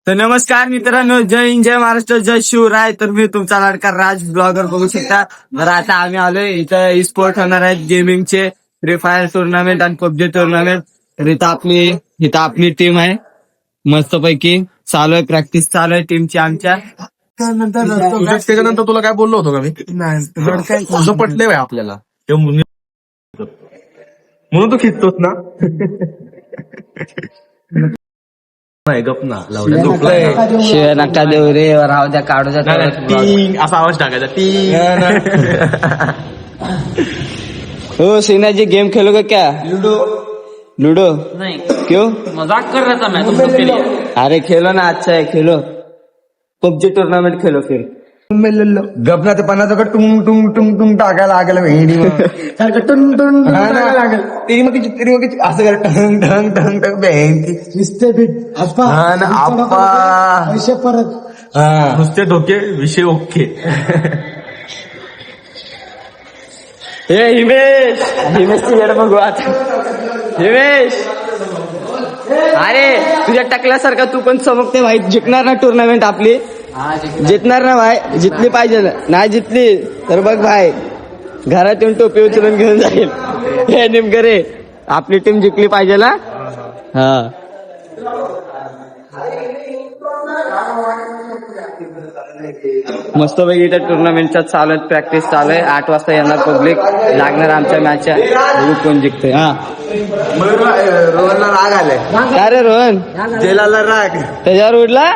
तर नमस्कार मित्रांनो, जय हिंद, जय महाराष्ट्र, जय शिवराय. तर मी तुमचा लाडका राज ब्लॉगर बघू शकता. तर आता आम्ही आलोय इथं स्पोर्ट होणार आहेत गेमिंगचे, फ्री फायर टुर्नामेंट आणि पबजी टुर्नामेंट. तर इथं आपली टीम आहे, मस्तपैकी चालू आहे, प्रॅक्टिस चालू आहे टीमची आमच्या. त्याच्यानंतर तुला काय बोललो होतो का मी? नाही तुझं पटलंय बाई आपल्याला म्हणून तू खिचतोस ना. नाही गप ना, झोपलाय. शिवाय नका देऊ रे, राहू द्या, काढू द्या. टिंग असा आवाज टाकायचा. टिंग. हो सीना जी, गेम खेलोगे क्या? लूडो नहीं, क्यों? मजाक कर रहा था मैं तुम सबके लिए. अरे खेलो ना, अच्छा है, खेलो पबजी टूर्नामेंट खेलो फिर. गपना ते पन्नास टुंग टुंग टुंग टुंग टाकायला लागेल भेंडी टुंग टुंग तिरी मग असं कर ढंग ढंग ढंग ढंग भेंडी हा ना आप्पा परत नुसते डोके विषय ओके. हे हिमेश तुझ्याकडे बघू आता. हिमेश, अरे तुझ्या टकल्यासारखा तू पण चमकते भाई. जिंकणार ना टुर्नामेंट आपली? जितणार ना भाई? जितली पाहिजे ना. नाही जितली तर बघ भाई, घरात येऊन टोपी उचलून घेऊन जाईल. हे नेमकं रे, आपली टीम जिंकली पाहिजे ना. हा मस्त पैकी त्या टुर्नामेंटच्या चालू आहे, प्रॅक्टिस चालू आहे. 8 वाजता येणार पब्लिक, लागणार आमच्या मॅचच्या. कोण जिंकतोय. हा रोहनला राग आलाय. काय रे रोहन, जेलाला राग त्याच्यावर उडला.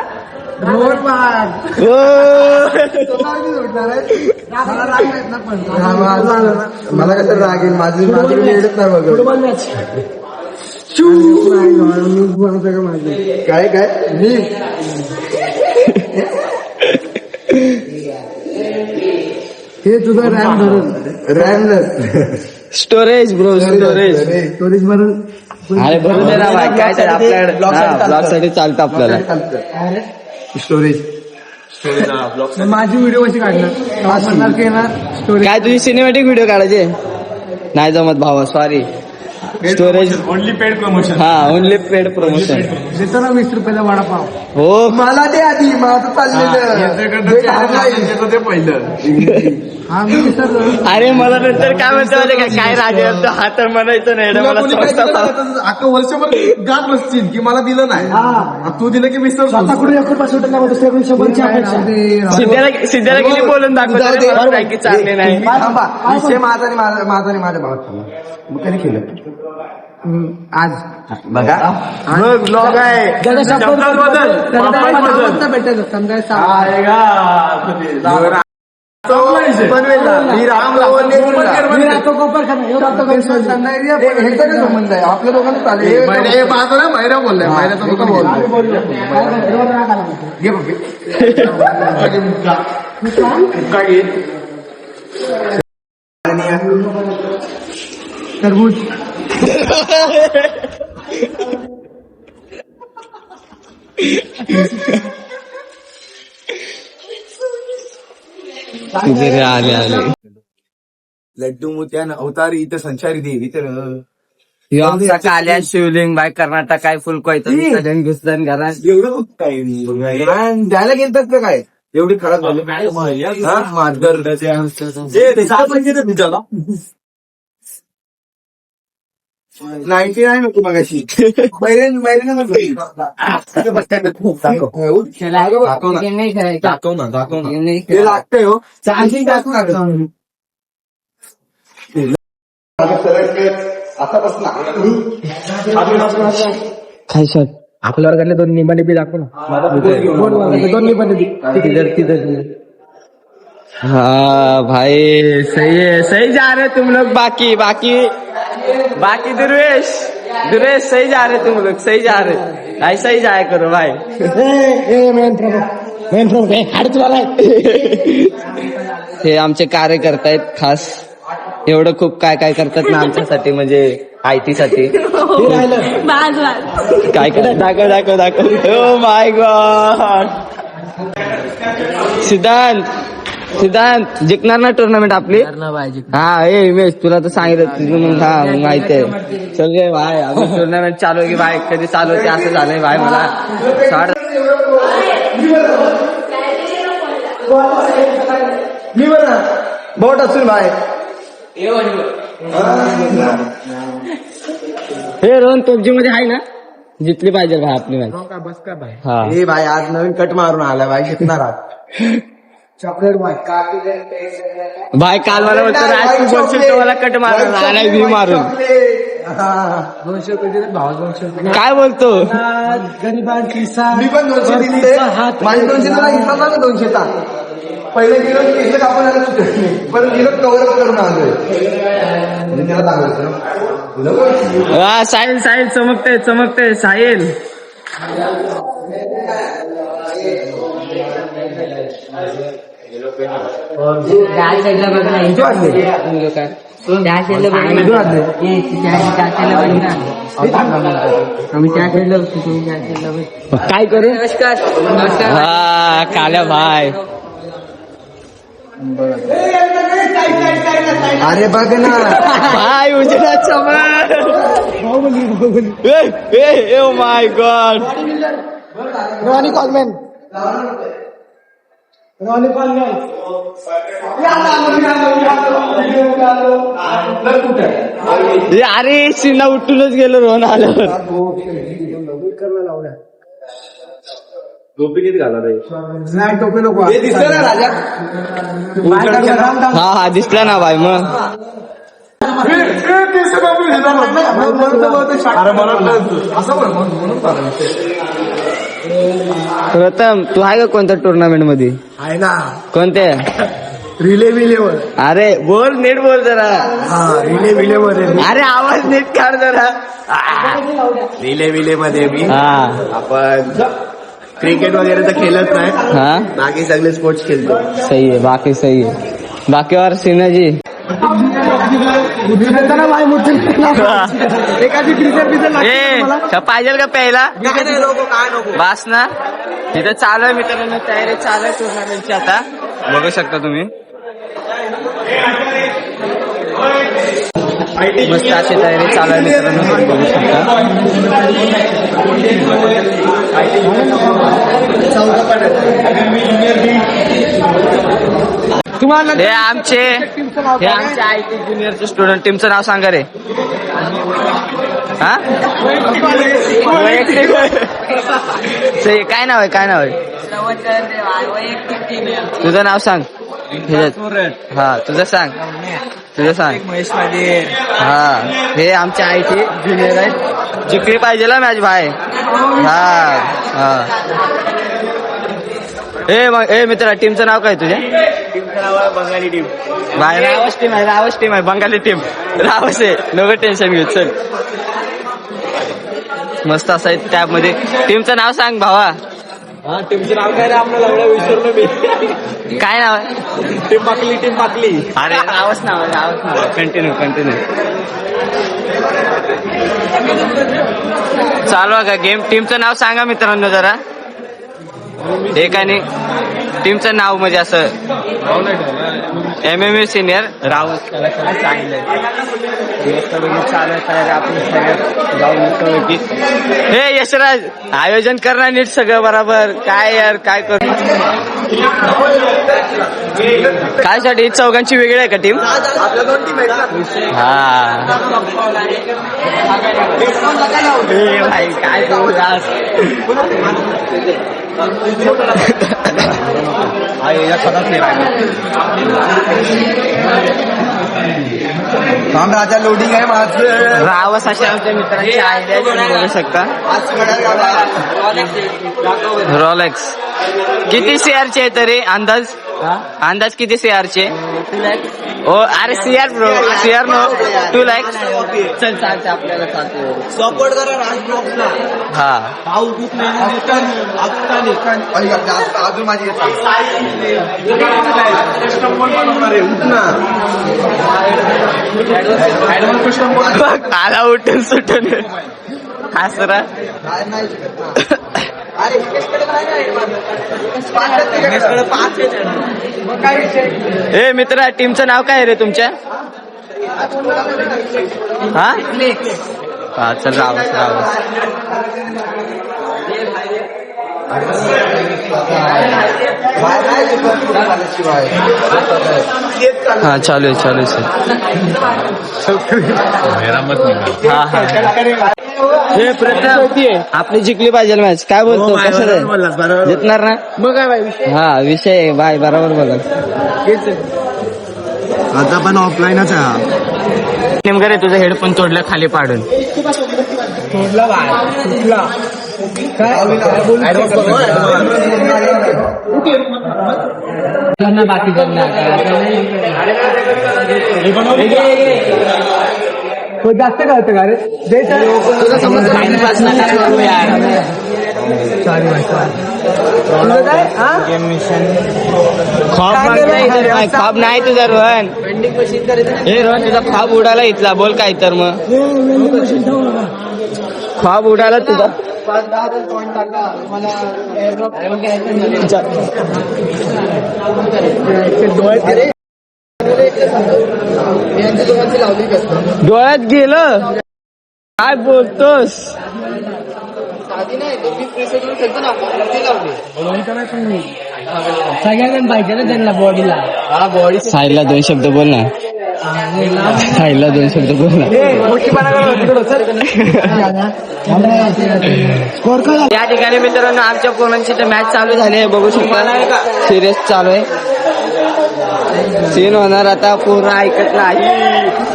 मला कसं राग येईल, माझी येतच नाही बघ. काय काय मी हे तुझं RAM storage bro, storage. Storage भरून. अरे भरून दे ना भाई, काय तर आपल्याकडे ब्लॉग साठी चालतं आपल्याला. स्टोरेज माझी व्हिडिओ कशी काढणार? काय तुझी सिनेमॅटिक व्हिडिओ काढायचे? नाही जमत भावा, sorry. Storage only paid promotion. हा, ओनली पेड प्रमोशन. देतो ना 20 रुपयाला वडापाव. हो, मला ते आधी माझं चाललेलं ते पहिलं. अरे मला नंतर काय म्हणतो माहिती का, काय राजे हा तर म्हणायचं नाही मला समजतं. अख्खं वर्षभर गात बसतील की मला दिलं नाही, तू दिलं की मिस्टर सिद्ध्याला गेली बोलून दाखवतो की चांगले नाही. विषय माझा आणि माझ्या भावाचा मग कधी केलं आज बघा. ब्लॉग आहे संबंध आहे आपल्या दोघांना चालेल. महिरा बोललाय, महिन्याचा तुका तरबूज आले लड्डू मोत्यान अवतारी इथं संचारी देव इतर आमचा काल्या शिवलिंग बाय कर्नाटक काय फुल कोयतं घुसतं घरात. एवढं काय द्यायला गेलतात का काय एवढी खराब झालं. 99 नको मगाशी दाखव ना ते लागतंय हो. चार्जिंग दाखव काय सर आपल्या वर्गातले 2 निबाणी बी दाखव ना. 2 निबाणी हाँ भाई, सही है, सही जा रहे तुम लोग. बाकी दुर्वेश सही जा रहे तुम लोग, सही जा रहे. ऐसा ही जाया करो भाई. हे आमचे कार्यकर्ता आहेत खास. एवढं खूप काय काय करतात ना आमच्यासाठी, म्हणजे IT साठी. काय करतात दाखव. Oh my God. सिद्धांत जिंकणार ना टुर्नामेंट आपली? हा हे हिमेश तुला तर सांगितलं, हा माहिती आहे. चल गे भाई, अजून टुर्नामेंट चालू आहे की भाई, कधी चालू होते असं झालंय भाई मला. मी बरं बोट असून बाय हे रोहन पबजी मध्ये आहे ना जितली पाहिजे भाई आपली भाई हा हे भाई आज नवीन कट मारून आला भाई शिकणार आहात चॉकलेट भाई काल मला बोलतो आज तू बोलशील तो मला कट मारून आणि मी मारून 200 रुपये भाव 200 रुपये काय बोलतो गरिबांची साथ मी पण 200 दिले माझे 200 तुला हिसाब ना 200चा पहिले गेलो केस कापून आलं पण गेलो कव्हर करून आलोय त्याला सांगायचं हा साहिल साहिल चमकते चमकते साहिल त्या साईडला बघ ना त्या साईडला बघ ना आम्ही त्या साईडला बघतो तुम्ही त्या साईडला बघ काय करू नमस्कार नमस्कार हा काल्या भाई अरे बघ ना भाई उजेडा चमक ओ माय गॉड रॉनी कॉलमॅन अरे सीना उठूनच गेलो रोहन आल्यावर टोपी नको दिसतं ना राजा हा हा दिसला ना भाई मग प्रथम तू आहे का कोणत्या टुर्नामेंट मध्ये आहे ना कोणत्या रिले विलेवर अरे बोल नीट बोल जरा हा रिले विले मध्ये अरे आवाज नीट काढ जरा रिले विले मध्ये मी हा आपण क्रिकेट वगैरे तर खेळत नाही हा बाकी सगळे स्पोर्ट्स खेळतो सही है बाकी सही है बाकी और सिन्हा जी पाहिजे का प्यायला बास ना तिथं चालू आहे मित्रांनो तयारी चालू आहे टुर्नामेंटची आता बघू शकता तुम्ही मस्त अशी तयारी चालू आहे मित्रांनो तुम्ही बघू शकता हे आमचे आय टी ज्युनियरचे स्टुडंट टीमचं नाव सांगा रे हा सही काय नाव आहे काय नाव आहे तुझं नाव सांग हा तुझं सांग हा हे आमचे आय टी ज्युनियर आहेत जिंकली पाहिजे ना मॅच भाई हा हा ए मित्रा टीमचं नाव काय तुझ्या बंगाली टीम भाई रावस टीम आहे बंगाली टीम रावस आहे नको टेन्शन घेऊ चल मस्त असं आहे त्यामध्ये टीमचं नाव सांग भावा टीमचं नाव काय रे आपल्याला एवढं विसरलो मी काय नाव आहे टीम पाकली अरे रावस नाव कंटिन्यू चालू आहे का गेम टीमचं नाव सांगा मित्रांनो जरा एकाने टीमचं नाव म्हणजे असं MMA सिनियर रावत त्याला काय सांगितलंय चालू आहे आपण सगळ्यात जाऊन की हे यशराज आयोजन करणार नीट सगळं बरोबर काय यार काय करू काय साठी चौघांची वेगळी आहे का टीम आपल्या 2 टीम आहेत हा भाई काय करू काम राजा लोडिंग आहे माझं रावस अशा आमच्या मित्रांची आयडिया बघू शकता रोलेक्स किती सीआरचे आहे तरी अंदाज किती सीआरचे ओ अरे CR bro CR no 2 lakh चल चालते आपल्याला चालते सपोर्ट करा राज ब्लॉक्सला हा अजून माझी आला उठून सुटून हसरा ए मित्रा टीमचं नाव काय रे तुमच्या हा चल रावस हाँ चालू है सर हाँ हाँ हे प्रताप आपली जिंकली पाहिजे मॅच काय बोलतो कसं आहे? जिंकणार ना मग काय भाई हा विषय आहे, बाय बरोबर बोला आता पण ऑफलाईनच आहे नेमकं रे तुझा हेडफोन तोडला खाली पाडून सोडला बाय सुटला बाकी जास्त कळतं का रे जय सर टाइमपास नका करू यार सॉरी भाई तुझं काय खॉब मागताय इथं काय? खॉब नाही तुझा रोहन हे रोहन तुझा खॉब उडाला इथला बोल काय तर मग खॉब उडाला तुझा डोळ्यात गेलं काय बोलतोस सगळ्यांना पाहिजे ना त्यांना बॉडीला साईडला दोन शब्द बोल ना साईडला दोन शब्द बोल ना या ठिकाणी मित्रांनो आमच्या पोरांची तर मॅच चालू झाली आहे बघू शकता सिरियस चालू आहे सीन होणार आता पोरं ऐकत नाही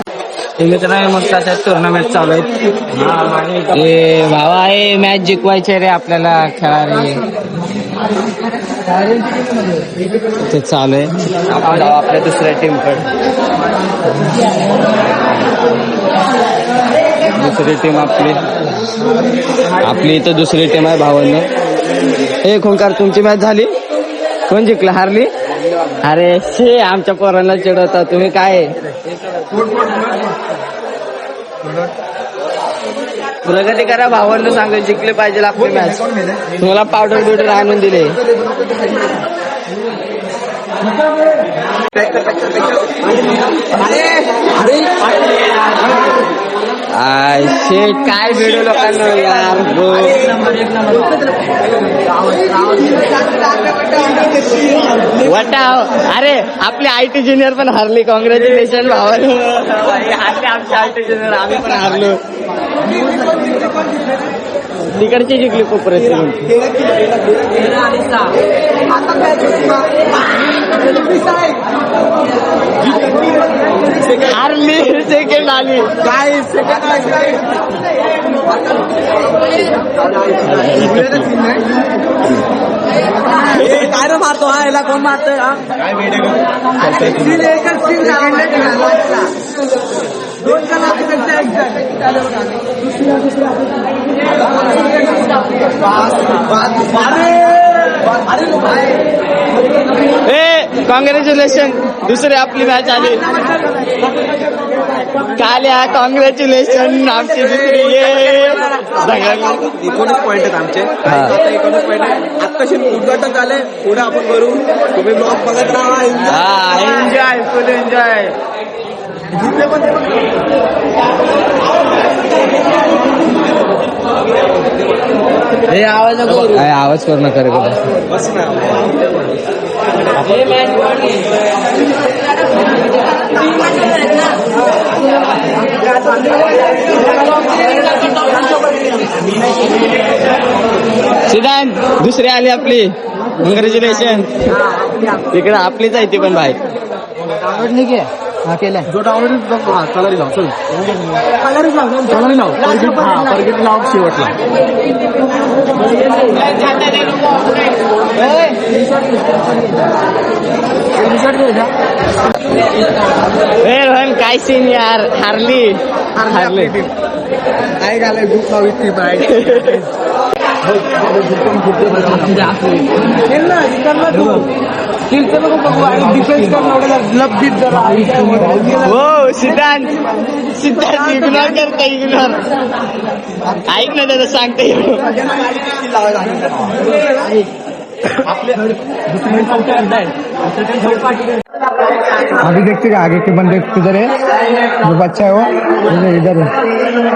मित्रांनो मग त्याच्यात टुर्नामेंट चालू आहे ए भावा आहे मॅच जिंकवायचे रे आपल्याला खेळारे ते चालू आहे आपण जाऊ आपल्या दुसऱ्या टीमकडे दुसरी टीम आपली इथं दुसरी टीम आहे भावांनो हे खोंकार तुमची मॅच झाली कोण जिंकला हारली अरे शे आमच्या पोरांना चिडवता तुम्ही काय प्रगती करा भावांना सांगा जिंकले पाहिजे आपली मॅच तुम्हाला पावडर बिवडर आणून दिले शेट काय व्हिडिओ लोकांना यार वटाव अरे आपले IT ज्युनियर पण हारली कॉंग्रॅच्युलेशन भावाला हारले आमचे IT ज्युनियर आम्ही पण हारलो तिकडची जिंकली कोपऱ्याची हारली सेकंड आली काय काय मारतो हा याला कोण मारतोय कॉंग्रॅच्युलेशन दुसरी आपली मॅच आली काल्या कॉंग्रॅच्युलेशन आमची दुसरी 19 पॉईंट आहेत आमचे आता 19 पॉईंट आहे आत्ताशी उद्घाटन झालंय पुढे आपण करू तुम्ही ब्लॉग बघत राहा हा एन्जॉय फुल एन्जॉय हे आवाज नको आवाज करू नका रे बस ना सिद्धांत दुसरी आली आपली कॉंग्रॅच्युलेशन तिकडे आपलीच आहे ती पण बाहेर जो डाउनलोड कलर लाव टार्गेट लाव शेवटला रोहन काय सीन यार हारली काय झालंय ग्रुप लाव हो सिद्धांत इग्नोर करता इग्नोर ऐक ना त्याचं सांगता अभी देखते आगे के बंदे किधर है जो बच्चा है वो इधर है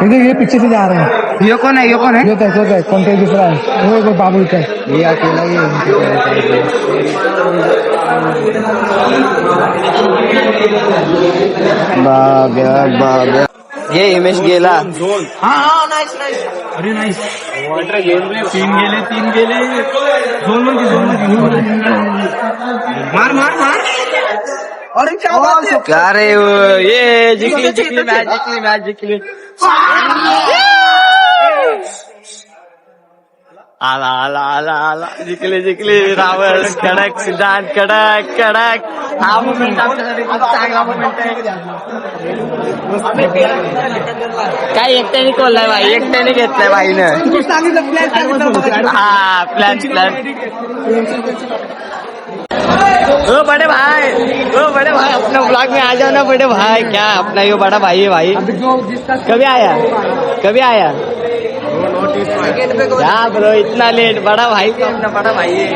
इधर ये पीछे से जा रहे हैं यो कोण आहे येत आहे कोणत्याही दुसरा आहे हो बाबूचा आहे हे अकेला बाब्या ये हिमेश गेला. तीन गेले झोन का रे ये जिंकली मॅच जिंकली. आला जिंकली रावस कडक सिद्धांत कडक हा मोमेंट आमच्यासाठी खूप चांगला मोमेंट आहे. काय एकट्याने कोल्हाय भाई एकट्याने घेतलाय भाईनं. हा प्लॅन ओ बड़े भाई अपना ब्लॉग में आ जाओ ना बड़े भाई. क्या अपना यो बड़ा भाई है भाई. कभी आया क्या ब्रो इतना लेट. बड़ा भाई तो अपना बड़ा भाई है.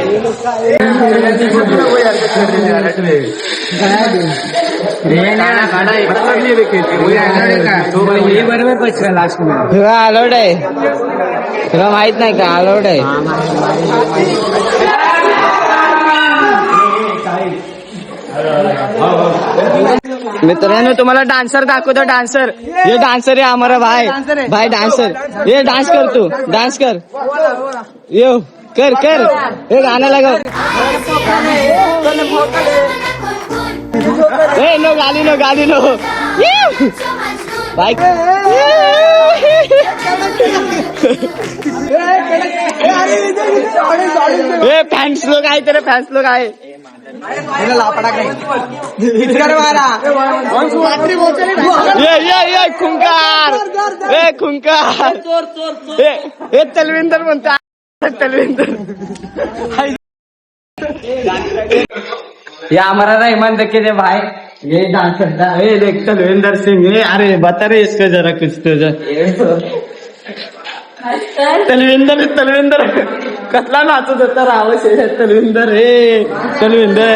तुला अलाउड आहे तुला माहित नाही का अलाउड आहे. मित्रांनो तुम्हाला डान्सर दाखवतो. डान्सर ये डान्सर आहे हमारा भाई डान्सर. ये डान्स कर तू डान्स कर यो कर हे गाणं लगाव. ए नो गाली नो भाई. ए फॅन्स लोक आहे तेरे फॅन्स लोक आहे. ये खुंकार हे तलविंदर म्हणता तलविंदर. ये हमारा रहमान देखे रे भाई ये डांस करता है. ये देख तलविंदर सिंह. ये अरे बता रे इसका जरा कुछ तो तलविंदर कसला नाचत होता रावस तलविंदर. हे तलविंदर